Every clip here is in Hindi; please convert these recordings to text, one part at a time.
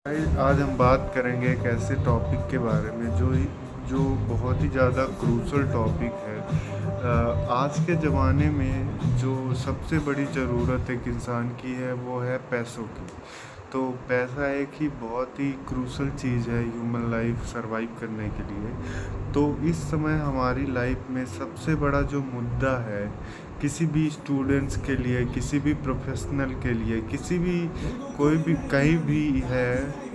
आज हम बात करेंगे एक ऐसे टॉपिक के बारे में जो बहुत ही ज़्यादा क्रूशल टॉपिक है। आज के ज़माने में जो सबसे बड़ी ज़रूरत एक इंसान की है वो है पैसों की। तो पैसा एक ही बहुत ही क्रूशल चीज़ है ह्यूमन लाइफ सरवाइव करने के लिए। तो इस समय हमारी लाइफ में सबसे बड़ा जो मुद्दा है किसी भी स्टूडेंट्स के लिए, किसी भी प्रोफेशनल के लिए, किसी भी कोई भी कहीं भी है,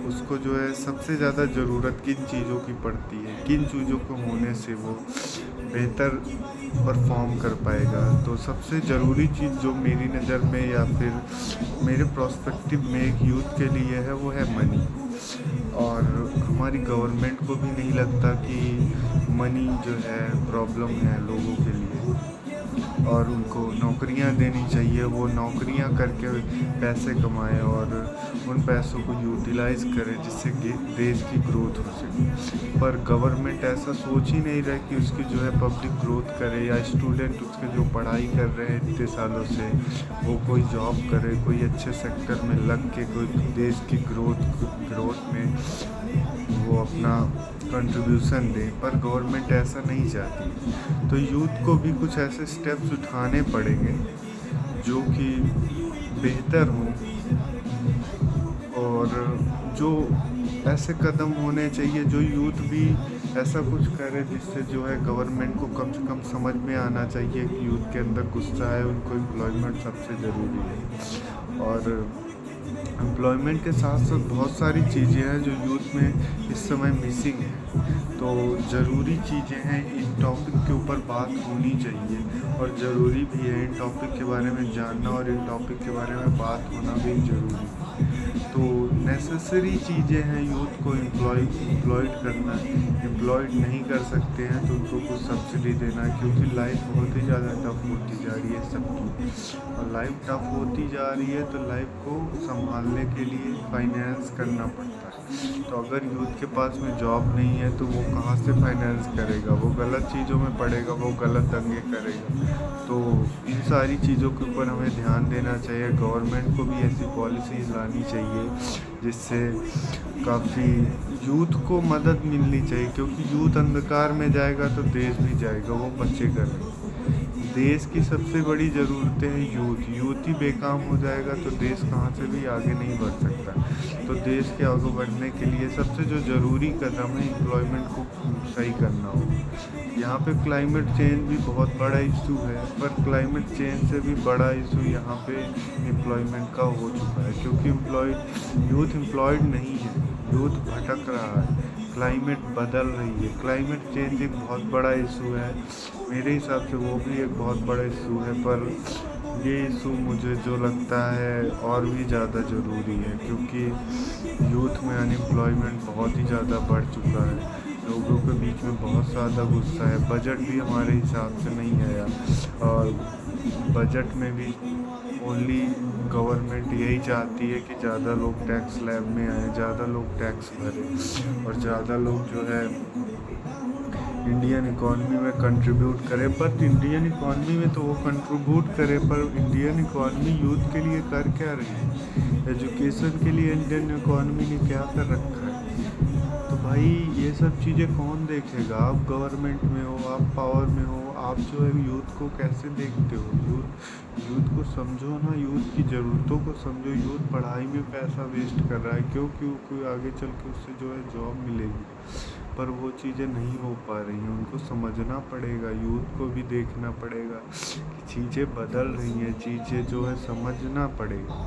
उसको जो है सबसे ज़्यादा ज़रूरत किन चीज़ों की पड़ती है, किन चीज़ों को होने से वो बेहतर परफॉर्म कर पाएगा। तो सबसे ज़रूरी चीज़ जो मेरी नज़र में या फिर मेरे प्रोस्पेक्टिव में एक यूथ के लिए है वो है मनी। और हमारी गवर्नमेंट को भी नहीं लगता कि मनी जो है प्रॉब्लम है लोगों के लिए, और उनको नौकरियां देनी चाहिए। वो नौकरियां करके पैसे कमाएं और उन पैसों को यूटिलाइज़ करें जिससे कि देश की ग्रोथ हो सके। पर गवर्नमेंट ऐसा सोच ही नहीं रहा कि उसकी जो है पब्लिक ग्रोथ करे, या स्टूडेंट उसके जो पढ़ाई कर रहे हैं इतने सालों से वो कोई जॉब करे, कोई अच्छे सेक्टर में लग के कोई देश की ग्रोथ में वो अपना कंट्रीब्यूशन दें। पर गवर्नमेंट ऐसा नहीं चाहती। तो यूथ को भी कुछ ऐसे स्टेप्स उठाने पड़ेंगे जो कि बेहतर हों, और जो ऐसे कदम होने चाहिए जो यूथ भी ऐसा कुछ करे जिससे जो है गवर्नमेंट को कम से कम समझ में आना चाहिए कि यूथ के अंदर गुस्सा है, उनको एम्प्लॉयमेंट सबसे ज़रूरी है। और एम्प्लॉयमेंट के साथ साथ बहुत सारी चीज़ें हैं जो यूथ में इस समय मिसिंग है। तो ज़रूरी चीज़ें हैं, इन टॉपिक के ऊपर बात होनी चाहिए, और ज़रूरी भी है इन टॉपिक के बारे में जानना, और इन टॉपिक के बारे में बात होना भी ज़रूरी है। तो नेसेसरी चीज़ें हैं यूथ को एम्प्लॉयड करना। एम्प्लॉयड नहीं कर सकते हैं तो उनको कुछ सब्सिडी देना, क्योंकि लाइफ बहुत ही ज़्यादा टफ होती जा रही है सबकी। और लाइफ टफ होती जा रही है तो लाइफ को संभालने के लिए फाइनेंस करना पड़ता है। तो अगर यूथ के पास में जॉब नहीं है तो वो कहाँ से फाइनेंस करेगा, वो गलत चीज़ों में पड़ेगा, वो गलत दंगे करेगा। तो इन सारी चीज़ों के ऊपर हमें ध्यान देना चाहिए। गवर्नमेंट को भी ऐसी पॉलिसीज़ लानी चाहिए जिससे काफ़ी यूथ को मदद मिलनी चाहिए, क्योंकि यूथ अंधकार में जाएगा तो देश भी जाएगा, वो बचेगा नहीं। देश की सबसे बड़ी ज़रूरतें हैं यूथ। यूथ ही बेकाम हो जाएगा तो देश कहाँ से भी आगे नहीं बढ़ सकता। तो देश के आगे बढ़ने के लिए सबसे जो ज़रूरी कदम है एम्प्लॉयमेंट को सही करना होगा। यहाँ पे क्लाइमेट चेंज भी बहुत बड़ा इशू है, पर क्लाइमेट चेंज से भी बड़ा इशू यहाँ पे एम्प्लॉयमेंट का हो चुका है, क्योंकि यूथ एम्प्लॉयड नहीं है, यूथ भटक रहा है। क्लाइमेट बदल रही है, क्लाइमेट चेंज एक बहुत बड़ा इशू है। मेरे हिसाब से वो भी एक बहुत बड़ा इशू है, पर ये इशू मुझे जो लगता है और भी ज़्यादा ज़रूरी है, क्योंकि यूथ में अनएम्प्लॉयमेंट बहुत ही ज़्यादा बढ़ चुका है। लोगों के बीच में बहुत ज़्यादा गुस्सा है। बजट भी हमारे हिसाब से नहीं आया, और बजट में भी ओनली गवर्नमेंट यही चाहती है कि ज़्यादा लोग टैक्स स्लैब में आए, ज़्यादा लोग टैक्स भरें, और ज़्यादा लोग जो है इंडियन इकॉनमी में कंट्रीब्यूट करें। पर इंडियन इकॉनमी में तो वो कंट्रीब्यूट करें, पर इंडियन इकॉनमी यूथ के लिए कर क्या रही है? एजुकेशन के लिए इंडियन इकॉनमी ने क्या कर रखा है? तो भाई ये सब चीज़ें कौन देखेगा? आप गवर्नमेंट में हो, आप पावर में हो, आप जो है यूथ को कैसे देखते हो? यूथ को समझो ना, यूथ की ज़रूरतों को समझो। यूथ पढ़ाई में पैसा वेस्ट कर रहा है, क्योंकि आगे चल के उससे जो है जॉब मिलेगी, पर वो चीज़ें नहीं हो पा रही हैं। उनको समझना पड़ेगा, यूथ को भी देखना पड़ेगा कि चीज़ें बदल रही हैं, चीज़ें जो है समझना पड़ेगा।